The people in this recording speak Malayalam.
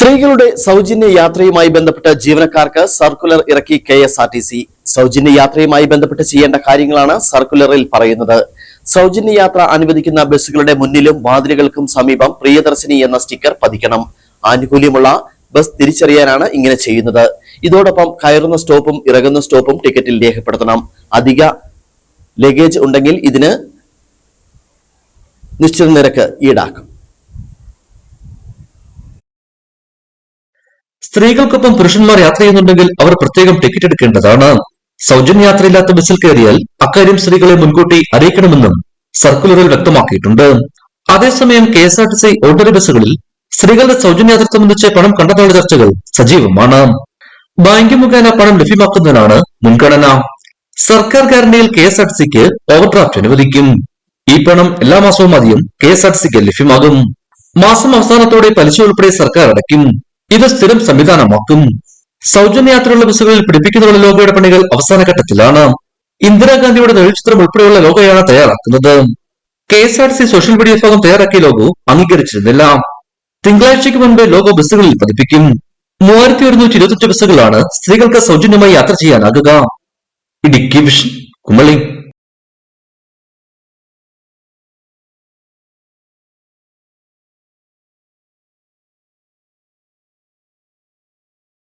സ്ത്രീകളുടെ സൗജന്യ യാത്രയുമായി ബന്ധപ്പെട്ട് ജീവനക്കാർക്ക് സർക്കുലർ ഇറക്കി KSRTC. സൗജന്യ യാത്രയുമായി ബന്ധപ്പെട്ട് ചെയ്യേണ്ട കാര്യങ്ങളാണ് സർക്കുലറിൽ പറയുന്നത്. സൗജന്യ യാത്ര അനുവദിക്കുന്ന ബസ്സുകളുടെ മുന്നിലും വാതിലുകൾക്കും സമീപം പ്രിയദർശിനി എന്ന സ്റ്റിക്കർ പതിക്കണം. ആനുകൂല്യമുള്ള ബസ് തിരിച്ചറിയാനാണ് ഇങ്ങനെ ചെയ്യുന്നത്. ഇതോടൊപ്പം കയറുന്ന സ്റ്റോപ്പും ഇറങ്ങുന്ന സ്റ്റോപ്പും ടിക്കറ്റിൽ രേഖപ്പെടുത്തണം. അധിക ലഗേജ് ഉണ്ടെങ്കിൽ ഇതിന് നിശ്ചിത നിരക്ക് ഈടാക്കും. സ്ത്രീകൾക്കൊപ്പം പുരുഷന്മാർ യാത്ര ചെയ്യുന്നുണ്ടെങ്കിൽ അവർ പ്രത്യേകം ടിക്കറ്റ് എടുക്കേണ്ടതാണ്. സൗജന്യ യാത്രയില്ലാത്ത ബസ്സിൽ കയറിയാൽ അക്കാര്യം സ്ത്രീകളെ മുൻകൂട്ടി അറിയിക്കണമെന്നും സർക്കുലറിൽ വ്യക്തമാക്കിയിട്ടുണ്ട്. അതേസമയം KSRTC ഓർഡിനറി ബസ്സുകളിൽ സ്ത്രീകളുടെ സൗജന്യ യാത്ര സംബന്ധിച്ച് പണം കണ്ടെത്താനുള്ള ചർച്ചകൾ സജീവമാണ്. ബാങ്ക് മുഖേന പണം ലഭ്യമാക്കുന്നതിനാണ് മുൻഗണന. സർക്കാർ ഗ്യാരണ്ടിയിൽ KSRTCക്ക് ഓവർഡ്രാഫ്റ്റ് അനുവദിക്കും. ഈ പണം എല്ലാ മാസവും ആദ്യം KSRTCക്ക് ലഭ്യമാകും. മാസം അവസാനത്തോടെ പലിശ ഉൾപ്പെടെ സർക്കാർ അടയ്ക്കും. ഇത് സ്ഥിരം സംവിധാനമാക്കും. സൗജന്യ യാത്രയുള്ള ബസ്സുകളിൽ പിടിപ്പിക്കുന്നതിനുള്ള ലോഗോയുടെ പണികൾ അവസാന ഘട്ടത്തിലാണ്. ഇന്ദിരാഗാന്ധിയുടെ നിഴൽചിത്രം ഉൾപ്പെടെയുള്ള ലോഗോയാണ് തയ്യാറാക്കുന്നത്. KSRTC സോഷ്യൽ മീഡിയ വിഭാഗം തയ്യാറാക്കിയ ലോഗോ അംഗീകരിച്ചിരുന്നില്ല. തിങ്കളാഴ്ചയ്ക്ക് മുൻപ് ലോഗോ ബസ്സുകളിൽ പതിപ്പിക്കും. 3125 ബസ്സുകളാണ് സ്ത്രീകൾക്ക് സൗജന്യമായി യാത്ര ചെയ്യാനാകുക. ഇടുക്കി വിഷൻ, കുമളി.